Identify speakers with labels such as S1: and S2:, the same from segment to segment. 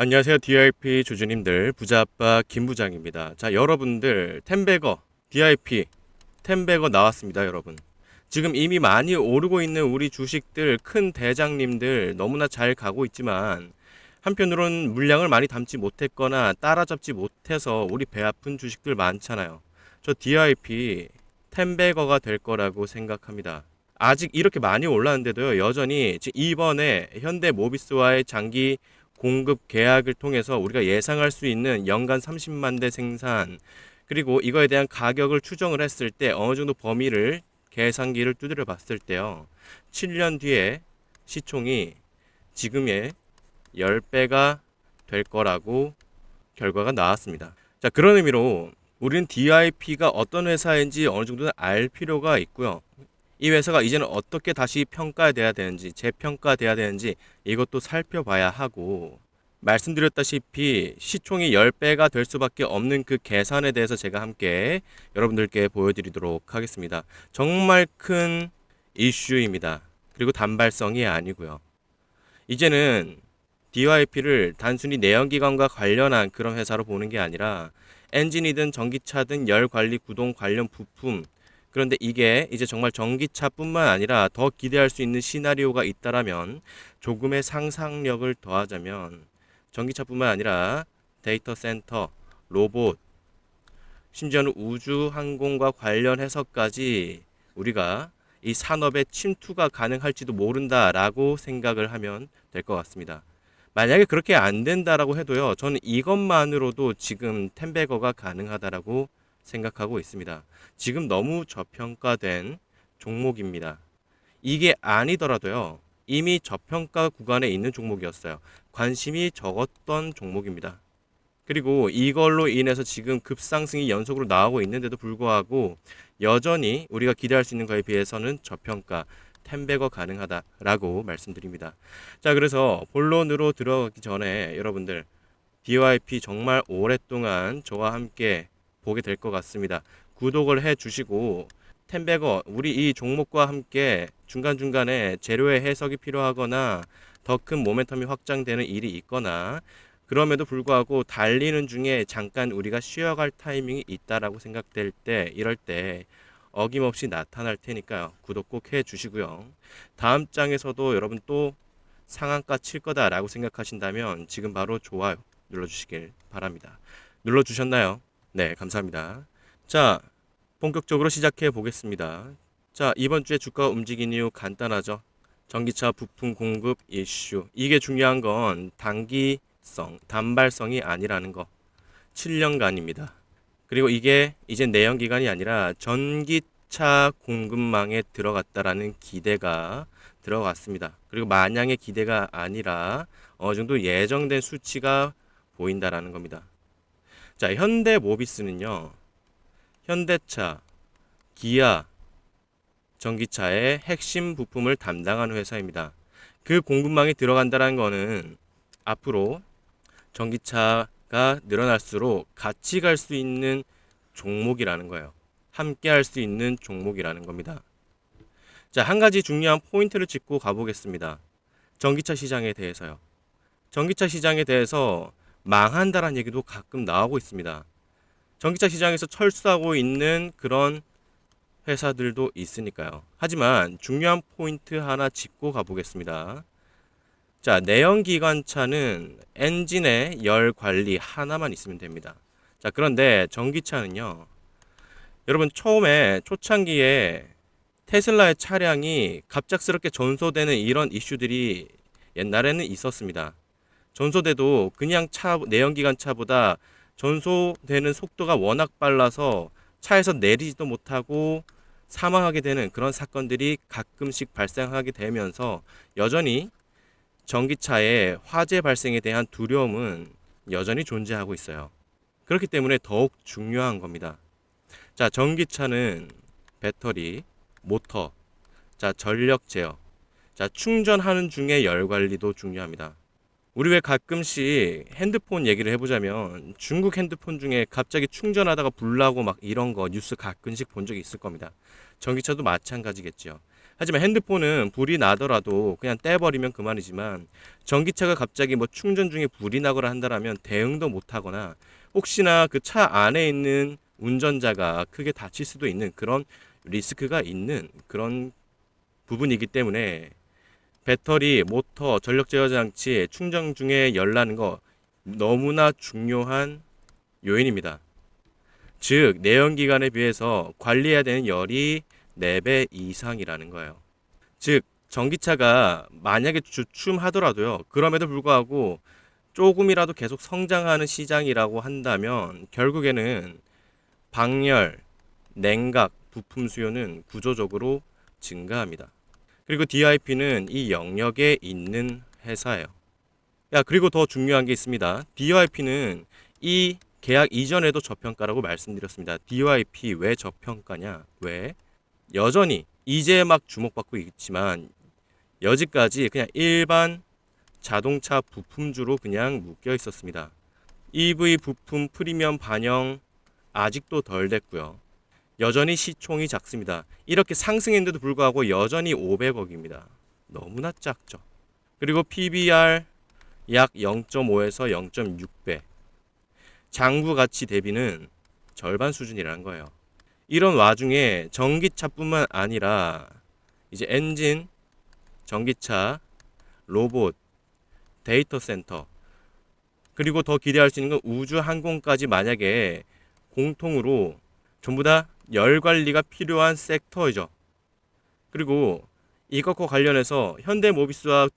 S1: 안녕하세요. DIP 주주님들, 부자아빠 김부장입니다. 자, 여러분들 텐베거 DIP 텐베거 나왔습니다, 여러분. 지금 이미 많이 오르고 있는 우리 주식들 큰 대장님들 너무나 잘 가고 있지만 한편으론 물량을 많이 담지 못했거나 따라잡지 못해서 우리 배 아픈 주식들 많잖아요. 저 DIP 텐베거가 될 거라고 생각합니다. 아직 이렇게 많이 올랐는데도요, 여전히 이번에 현대모비스와의 장기 공급 계약을 통해서 우리가 예상할 수 있는 연간 30만 대 생산, 그리고 이거에 대한 가격을 추정을 했을 때 어느 정도 범위를 계산기를 두드려 봤을 때요, 7년 뒤에 시총이 지금의 10배가 될 거라고 결과가 나왔습니다. 자, 그런 의미로 우리는 DIP가 어떤 회사인지 어느 정도는 알 필요가 있고요. 이 회사가 이제는 어떻게 다시 평가돼야 되는지, 재평가돼야 되는지 이것도 살펴봐야 하고, 말씀드렸다시피 시총이 10배가 될 수밖에 없는 그 계산에 대해서 제가 함께 여러분들께 보여드리도록 하겠습니다. 정말 큰 이슈입니다. 그리고 단발성이 아니고요. 이제는 DYP를 단순히 내연기관과 관련한 그런 회사로 보는 게 아니라 엔진이든 전기차든 열 관리 구동 관련 부품, 그런데 이게 이제 정말 전기차뿐만 아니라 더 기대할 수 있는 시나리오가 있다라면, 조금의 상상력을 더하자면 전기차뿐만 아니라 데이터 센터, 로봇, 심지어는 우주 항공과 관련해서까지 우리가 이 산업의 침투가 가능할지도 모른다라고 생각을 하면 될 것 같습니다. 만약에 그렇게 안 된다라고 해도요, 저는 이것만으로도 지금 텐베거가 가능하다라고 생각하고 있습니다. 지금 너무 저평가된 종목입니다. 이게 아니더라도요, 이미 저평가 구간에 있는 종목이었어요. 관심이 적었던 종목입니다. 그리고 이걸로 인해서 지금 급상승이 연속으로 나오고 있는데도 불구하고 여전히 우리가 기대할 수 있는 거에 비해서는 저평가, 텐베거 가능하다라고 말씀드립니다. 자, 그래서 본론으로 들어가기 전에 여러분들, DYP 정말 오랫동안 저와 함께 보게 될 것 같습니다. 구독을 해 주시고, 텐베거 우리 이 종목과 함께 중간중간에 재료의 해석이 필요하거나 더 큰 모멘텀이 확장되는 일이 있거나, 그럼에도 불구하고 달리는 중에 잠깐 우리가 쉬어갈 타이밍이 있다라고 생각될 때, 이럴 때 어김없이 나타날 테니까요. 구독 꼭 해 주시고요. 다음 장에서도 여러분 또 상한가 칠 거다라고 생각하신다면 지금 바로 좋아요 눌러주시길 바랍니다. 눌러주셨나요? 네, 감사합니다. 자, 본격적으로 시작해 보겠습니다. 자, 이번 주에 주가 움직인 이유 간단하죠. 전기차 부품 공급 이슈. 이게 중요한 건 단기성, 단발성이 아니라는 거. 7년간입니다. 그리고 이게 이제 내연기관이 아니라 전기차 공급망에 들어갔다라는 기대가 들어갔습니다. 그리고 마냥의 기대가 아니라 어느 정도 예정된 수치가 보인다라는 겁니다. 자, 현대모비스는요, 현대차, 기아, 전기차의 핵심 부품을 담당하는 회사입니다. 그 공급망에 들어간다는 거는 앞으로 전기차가 늘어날수록 같이 갈 수 있는 종목이라는 거예요. 함께 할 수 있는 종목이라는 겁니다. 자, 한 가지 중요한 포인트를 짚고 가보겠습니다. 전기차 시장에 대해서요. 전기차 시장에 대해서 망한다라는 얘기도 가끔 나오고 있습니다. 전기차 시장에서 철수하고 있는 그런 회사들도 있으니까요. 하지만 중요한 포인트 하나 짚고 가보겠습니다. 자, 내연기관차는 엔진의 열 관리 하나만 있으면 됩니다. 자, 그런데 전기차는요, 여러분 처음에 초창기에 테슬라의 차량이 갑작스럽게 전소되는 이런 이슈들이 옛날에는 있었습니다. 전소돼도 그냥 내연기관 차보다 전소되는 속도가 워낙 빨라서 차에서 내리지도 못하고 사망하게 되는 그런 사건들이 가끔씩 발생하게 되면서 여전히 전기차의 화재 발생에 대한 두려움은 여전히 존재하고 있어요. 그렇기 때문에 더욱 중요한 겁니다. 자, 전기차는 배터리, 모터, 자, 전력 제어, 자, 충전하는 중에 열 관리도 중요합니다. 우리 왜 가끔씩 핸드폰 얘기를 해보자면 중국 핸드폰 중에 갑자기 충전하다가 불나고 막 이런 거 뉴스 가끔씩 본 적이 있을 겁니다. 전기차도 마찬가지겠죠. 하지만 핸드폰은 불이 나더라도 그냥 떼버리면 그만이지만 전기차가 갑자기 뭐 충전 중에 불이 나거나 한다라면 대응도 못하거나 혹시나 그 차 안에 있는 운전자가 크게 다칠 수도 있는 그런 리스크가 있는 그런 부분이기 때문에 배터리, 모터, 전력 제어 장치 충전 중에 열 나는 거 너무나 중요한 요인입니다. 즉 내연기관에 비해서 관리해야 되는 열이 4배 이상이라는 거예요. 즉 전기차가 만약에 주춤하더라도요. 그럼에도 불구하고 조금이라도 계속 성장하는 시장이라고 한다면 결국에는 방열, 냉각, 부품 수요는 구조적으로 증가합니다. 그리고 DIP는 이 영역에 있는 회사예요. 그리고 더 중요한 게 있습니다. DYP는 이 계약 이전에도 저평가라고 말씀드렸습니다. DYP 왜 저평가냐? 왜? 여전히 이제 막 주목받고 있지만 여지까지 그냥 일반 자동차 부품주로 그냥 묶여 있었습니다. EV 부품 프리미엄 반영 아직도 덜 됐고요. 여전히 시총이 작습니다. 이렇게 상승했는데도 불구하고 여전히 500억입니다. 너무나 작죠. 그리고 PBR 약 0.5에서 0.6배. 장부 가치 대비는 절반 수준이라는 거예요. 이런 와중에 전기차뿐만 아니라 이제 엔진, 전기차, 로봇, 데이터 센터, 그리고 더 기대할 수 있는 건 우주 항공까지 만약에 공통으로 전부 다 열 관리가 필요한 섹터이죠. 그리고 이것과 관련해서 현대모비스와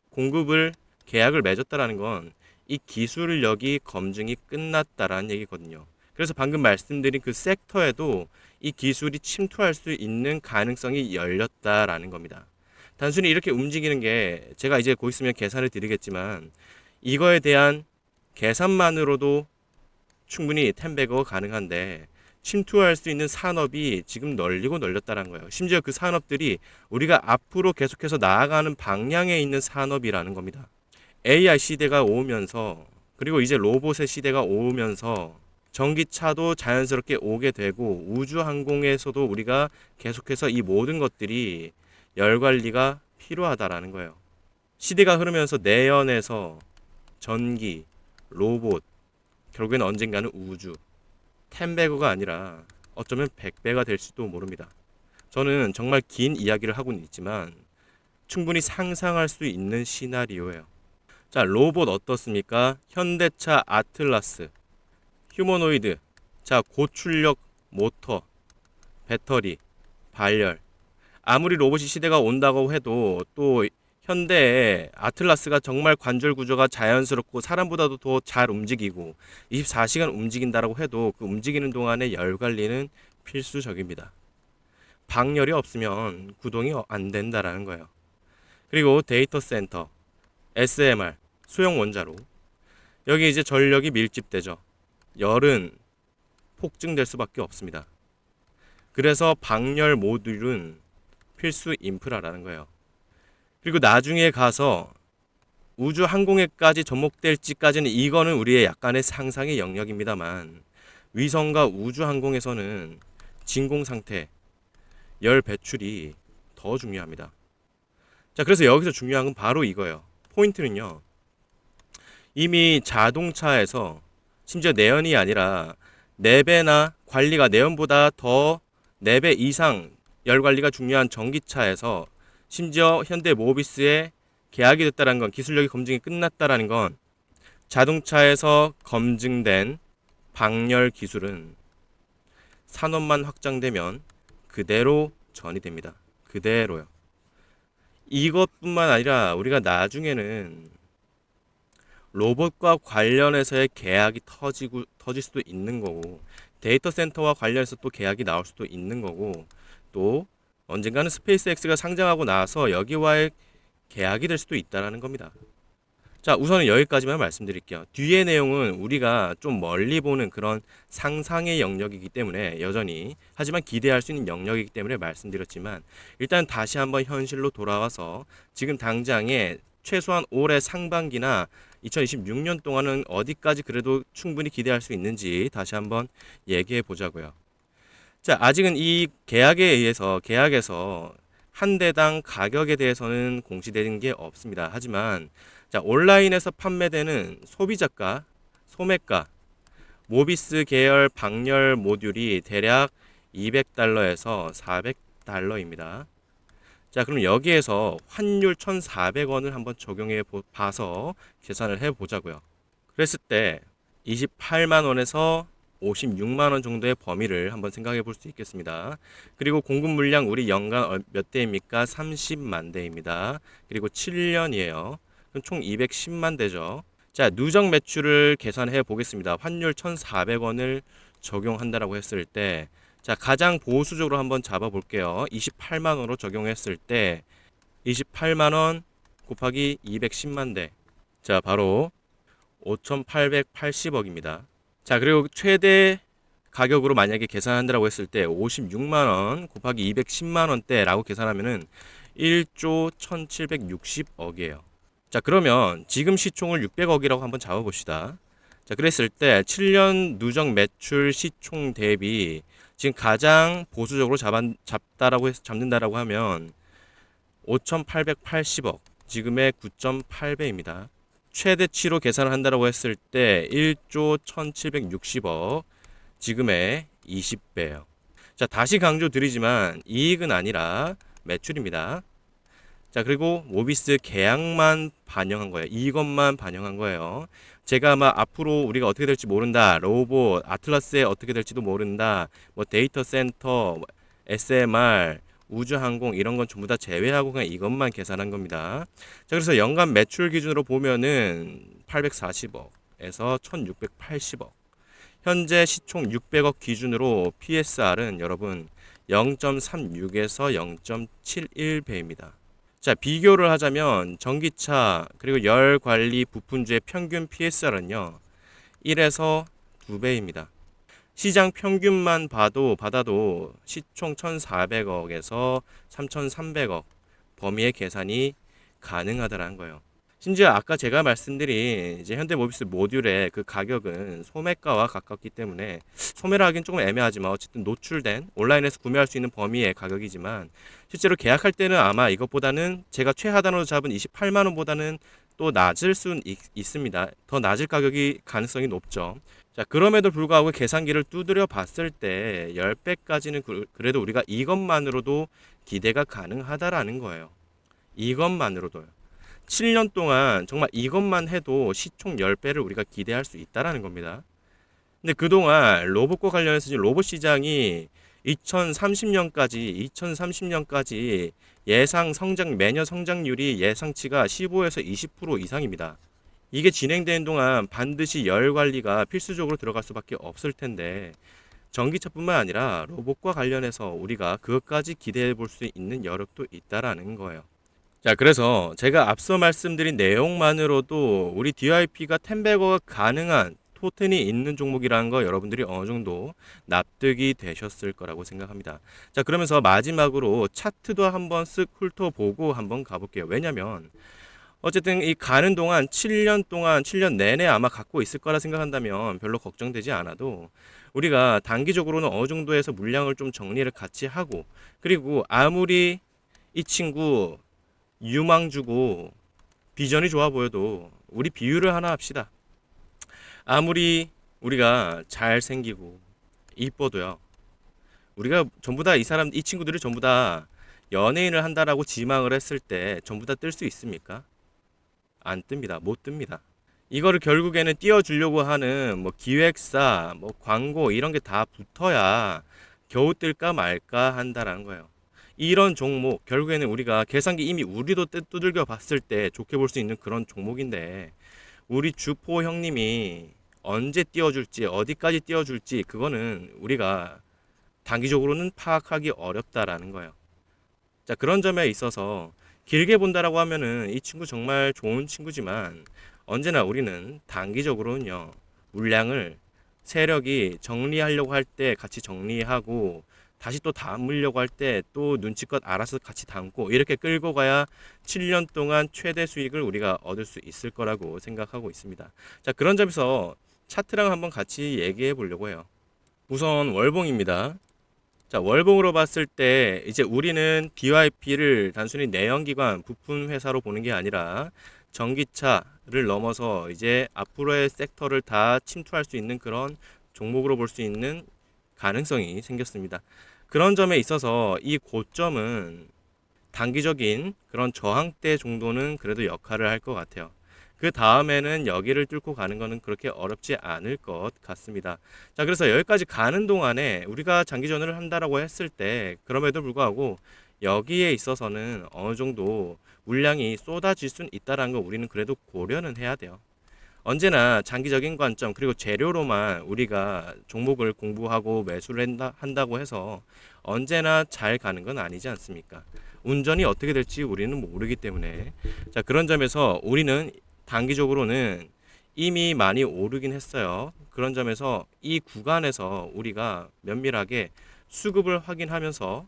S1: 공급을 계약을 맺었다라는 건 이 기술력이 검증이 끝났다라는 얘기거든요. 그래서 방금 말씀드린 그 섹터에도 이 기술이 침투할 수 있는 가능성이 열렸다라는 겁니다. 단순히 이렇게 움직이는 게 제가 이제 곧 있으면 계산을 드리겠지만 이거에 대한 계산만으로도 충분히 텐베거가 가능한데 침투할 수 있는 산업이 지금 널리고 널렸다는 거예요. 심지어 그 산업들이 우리가 앞으로 계속해서 나아가는 방향에 있는 산업이라는 겁니다. AI 시대가 오면서 그리고 이제 로봇의 시대가 오면서 전기차도 자연스럽게 오게 되고 우주항공에서도 우리가 계속해서 이 모든 것들이 열 관리가 필요하다라는 거예요. 시대가 흐르면서 내연에서 전기, 로봇, 결국엔 언젠가는 우주, 10배가 아니라 어쩌면 100배가 될 수도 모릅니다. 저는 정말 긴 이야기를 하고는 있지만 충분히 상상할 수 있는 시나리오예요. 자, 로봇 어떻습니까? 현대차 아틀라스, 휴머노이드, 자, 고출력 모터, 배터리, 발열. 아무리 로봇이 시대가 온다고 해도 또 현대의 아틀라스가 정말 관절 구조가 자연스럽고 사람보다도 더 잘 움직이고 24시간 움직인다라고 해도 그 움직이는 동안에 열 관리는 필수적입니다. 방열이 없으면 구동이 안 된다라는 거예요. 그리고 데이터 센터, SMR, 소형 원자로. 여기 이제 전력이 밀집되죠. 열은 폭증될 수밖에 없습니다. 그래서 방열 모듈은 필수 인프라라는 거예요. 그리고 나중에 가서 우주 항공에까지 접목될지까지는 이거는 우리의 약간의 상상의 영역입니다만 위성과 우주 항공에서는 진공 상태, 열 배출이 더 중요합니다. 자, 그래서 여기서 중요한 건 바로 이거예요. 포인트는요. 이미 자동차에서 심지어 내연이 아니라 4배나 관리가 내연보다 더 4배 이상 열 관리가 중요한 전기차에서 심지어 현대모비스에 계약이 됐다는 건 기술력이 검증이 끝났다라는 건 자동차에서 검증된 방열 기술은 산업만 확장되면 그대로 전이됩니다. 그대로요. 이것뿐만 아니라 우리가 나중에는 로봇과 관련해서의 계약이 터질 수도 있는 거고 데이터 센터와 관련해서 또 계약이 나올 수도 있는 거고 또 언젠가는 스페이스X가 상장하고 나서 여기와의 계약이 될 수도 있다는 겁니다. 자, 우선은 여기까지만 말씀드릴게요. 뒤의 내용은 우리가 좀 멀리 보는 그런 상상의 영역이기 때문에 여전히 하지만 기대할 수 있는 영역이기 때문에 말씀드렸지만 일단 다시 한번 현실로 돌아와서 지금 당장에 최소한 올해 상반기나 2026년 동안은 어디까지 그래도 충분히 기대할 수 있는지 다시 한번 얘기해 보자고요. 자, 아직은 이 계약에서 한 대당 가격에 대해서는 공시되는 게 없습니다. 하지만 자, 온라인에서 판매되는 소비자가, 소매가, 모비스 계열 방열 모듈이 대략 200달러에서 400달러입니다. 자, 그럼 여기에서 환율 1,400원을 한번 적용해 봐서 계산을 해 보자고요. 그랬을 때 28만 원에서 56만 원 정도의 범위를 한번 생각해 볼 수 있겠습니다. 그리고 공급 물량 우리 연간 몇 대입니까? 30만 대입니다. 그리고 7년이에요. 그럼 총 210만 대죠. 자, 누적 매출을 계산해 보겠습니다. 환율 1,400원을 적용한다라고 했을 때, 자, 가장 보수적으로 한번 잡아 볼게요. 28만 원으로 적용했을 때 28만 원 곱하기 210만 대. 자, 바로 5,880억입니다. 자, 그리고 최대 가격으로 만약에 계산한다라고 했을 때 56만 원 곱하기 210만 원대라고 계산하면은 1조 1,760억이에요. 자, 그러면 지금 시총을 600억이라고 한번 잡아 봅시다. 자, 그랬을 때 7년 누적 매출 시총 대비 지금 가장 보수적으로 잡는다라고 하면 5,880억, 지금의 9.8배입니다. 최대치로 계산을 한다고 했을 때 1조 1,760억, 지금의 20배예요. 자, 다시 강조드리지만 이익은 아니라 매출입니다. 자, 그리고 모비스 계약만 반영한 거예요. 이것만 반영한 거예요. 제가 아마 앞으로 우리가 어떻게 될지 모른다, 로봇, 아틀라스에 어떻게 될지도 모른다, 뭐 데이터 센터, SMR, 우주항공 이런 건 전부 다 제외하고 그냥 이것만 계산한 겁니다. 자, 그래서 연간 매출 기준으로 보면은 840억에서 1680억. 현재 시총 600억 기준으로 PSR은 여러분 0.36에서 0.71배입니다. 자, 비교를 하자면 전기차 그리고 열 관리 부품주의 평균 PSR은요 1에서 2배입니다. 시장 평균만 받아도 시총 1,400억에서 3,300억 범위의 계산이 가능하다는 거예요. 심지어 아까 제가 말씀드린 이제 현대모비스 모듈의 그 가격은 소매가와 가깝기 때문에, 소매라 하긴 조금 애매하지만 어쨌든 노출된 온라인에서 구매할 수 있는 범위의 가격이지만 실제로 계약할 때는 아마 이것보다는 제가 최하단으로 잡은 28만 원보다는 또 낮을 수는 있습니다. 더 낮을 가격이 가능성이 높죠. 자, 그럼에도 불구하고 계산기를 두드려 봤을 때 10배까지는 그래도 우리가 이것만으로도 기대가 가능하다라는 거예요. 이것만으로도요. 7년 동안 정말 이것만 해도 시총 10배를 우리가 기대할 수 있다라는 겁니다. 근데 그동안 로봇과 관련해서 지금 로봇 시장이 2030년까지 예상 성장, 매년 성장률이 예상치가 15에서 20% 이상입니다. 이게 진행되는 동안 반드시 열 관리가 필수적으로 들어갈 수밖에 없을 텐데, 전기차뿐만 아니라 로봇과 관련해서 우리가 그것까지 기대해 볼 수 있는 여력도 있다라는 거예요. 자, 그래서 제가 앞서 말씀드린 내용만으로도 우리 DYP가 10배거가 가능한 토텐이 있는 종목이라는 거 여러분들이 어느 정도 납득이 되셨을 거라고 생각합니다. 자, 그러면서 마지막으로 차트도 한번 쓱 훑어보고 한번 가볼게요. 왜냐면 어쨌든 이 가는 동안 7년 내내 아마 갖고 있을 거라 생각한다면 별로 걱정되지 않아도, 우리가 단기적으로는 어느 정도에서 물량을 좀 정리를 같이 하고, 그리고 아무리 이 친구 유망 주고 비전이 좋아 보여도 우리 비유를 하나 합시다. 아무리 우리가 잘생기고 이뻐도요, 우리가 전부 다 이 친구들이 전부 다 연예인을 한다라고 지망을 했을 때 전부 다 뜰 수 있습니까? 안 뜹니다. 못 뜹니다. 이거를 결국에는 띄워주려고 하는 뭐 기획사, 뭐 광고 이런 게 다 붙어야 겨우 뜰까 말까 한다라는 거예요. 이런 종목, 결국에는 우리가 계산기 이미 우리도 두들겨 봤을 때 좋게 볼 수 있는 그런 종목인데, 우리 주포 형님이 언제 띄워줄지, 어디까지 띄워줄지, 그거는 우리가 단기적으로는 파악하기 어렵다라는 거예요. 자, 그런 점에 있어서 길게 본다라고 하면은 이 친구 정말 좋은 친구지만, 언제나 우리는 단기적으로는요, 물량을 세력이 정리하려고 할 때 같이 정리하고, 다시 또 담으려고 할 때 또 눈치껏 알아서 같이 담고, 이렇게 끌고 가야 7년 동안 최대 수익을 우리가 얻을 수 있을 거라고 생각하고 있습니다. 자, 그런 점에서 차트랑 한번 같이 얘기해 보려고 해요. 우선 월봉입니다. 자, 월봉으로 봤을 때 이제 우리는 DYP를 단순히 내연기관 부품 회사로 보는 게 아니라 전기차를 넘어서 이제 앞으로의 섹터를 다 침투할 수 있는 그런 종목으로 볼 수 있는 가능성이 생겼습니다. 그런 점에 있어서 이 고점은 단기적인 그런 저항대 정도는 그래도 역할을 할 것 같아요. 그 다음에는 여기를 뚫고 가는 거는 그렇게 어렵지 않을 것 같습니다. 자, 그래서 여기까지 가는 동안에 우리가 장기전을 한다라고 했을 때 그럼에도 불구하고 여기에 있어서는 어느 정도 물량이 쏟아질 수는 있다라는 거 우리는 그래도 고려는 해야 돼요. 언제나 장기적인 관점 그리고 재료로만 우리가 종목을 공부하고 매수를 한다고 해서 언제나 잘 가는 건 아니지 않습니까? 운전이 어떻게 될지 우리는 모르기 때문에 자, 그런 점에서 우리는 단기적으로는 이미 많이 오르긴 했어요. 그런 점에서 이 구간에서 우리가 면밀하게 수급을 확인하면서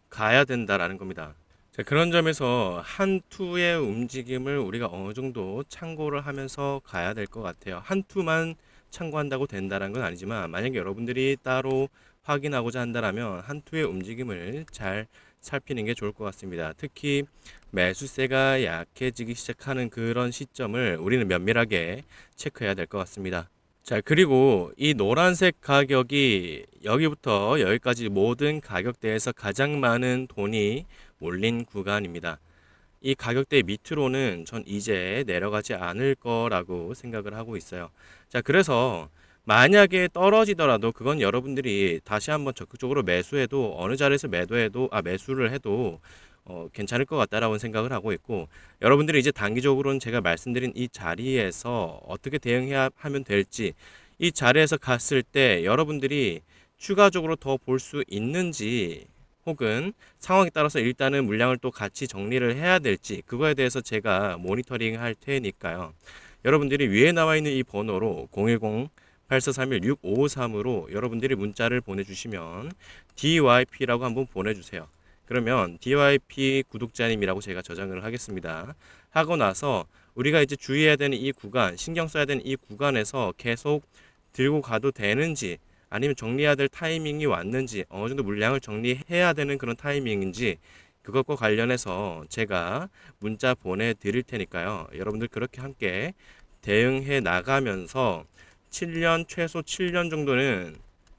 S1: 가야 된다라는 겁니다. 자, 그런 점에서 한 투의 움직임을 우리가 어느 정도 참고를 하면서 가야 될 것 같아요. 한 투만 참고한다고 된다는 건 아니지만 만약에 여러분들이 따로 확인하고자 한다면 한 투의 움직임을 잘 살피는 게 좋을 것 같습니다. 특히 매수세가 약해지기 시작하는 그런 시점을 우리는 면밀하게 체크해야 될 것 같습니다. 자, 그리고 이 노란색 가격이 여기부터 여기까지 모든 가격대에서 가장 많은 돈이 몰린 구간입니다. 이 가격대 밑으로는 전 이제 내려가지 않을 거라고 생각을 하고 있어요. 자, 그래서 만약에 떨어지더라도 그건 여러분들이 다시 한번 적극적으로 매수해도 어느 자리에서 매수를 해도 괜찮을 것 같다라고 생각을 하고 있고 여러분들이 이제 단기적으로는 제가 말씀드린 이 자리에서 어떻게 대응해야 하면 될지 이 자리에서 갔을 때 여러분들이 추가적으로 더 볼 수 있는지 혹은 상황에 따라서 일단은 물량을 또 같이 정리를 해야 될지 그거에 대해서 제가 모니터링 할 테니까요. 여러분들이 위에 나와 있는 이 번호로 010-8431-6553으로 여러분들이 문자를 보내주시면 DYP라고 한번 보내주세요. 그러면 DYP 구독자님이라고 제가 저장을 하겠습니다. 하고 나서 우리가 이제 주의해야 되는 이 구간, 신경 써야 되는 이 구간에서 계속 들고 가도 되는지 아니면 정리해야 될 타이밍이 왔는지 어느 정도 물량을 정리해야 되는 그런 타이밍인지 그것과 관련해서 제가 문자 보내드릴 테니까요. 여러분들 그렇게 함께 대응해 나가면서 7년 최소 7년 정도는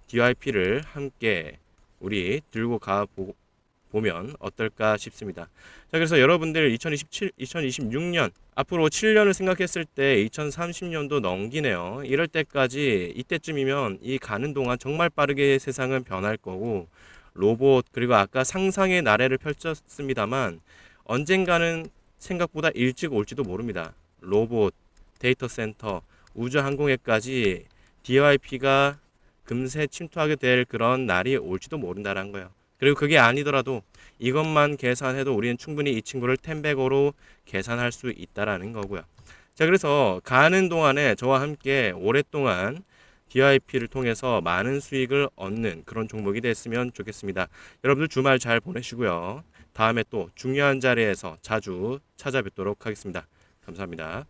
S1: DYP를 함께 우리 들고 보면 어떨까 싶습니다. 자, 그래서 여러분들 2026년 앞으로 7년을 생각했을 때 2030년도 넘기네요. 이럴 때까지 이때쯤이면 이 가는 동안 정말 빠르게 세상은 변할 거고 로봇 그리고 아까 상상의 나래를 펼쳤습니다만 언젠가는 생각보다 일찍 올지도 모릅니다. 로봇, 데이터 센터, 우주항공에까지 DYP가 금세 침투하게 될 그런 날이 올지도 모른다는 거예요. 그리고 그게 아니더라도 이것만 계산해도 우리는 충분히 이 친구를 10배고로 계산할 수 있다라는 거고요. 자, 그래서 가는 동안에 저와 함께 오랫동안 DIP를 통해서 많은 수익을 얻는 그런 종목이 됐으면 좋겠습니다. 여러분들 주말 잘 보내시고요. 다음에 또 중요한 자리에서 자주 찾아뵙도록 하겠습니다. 감사합니다.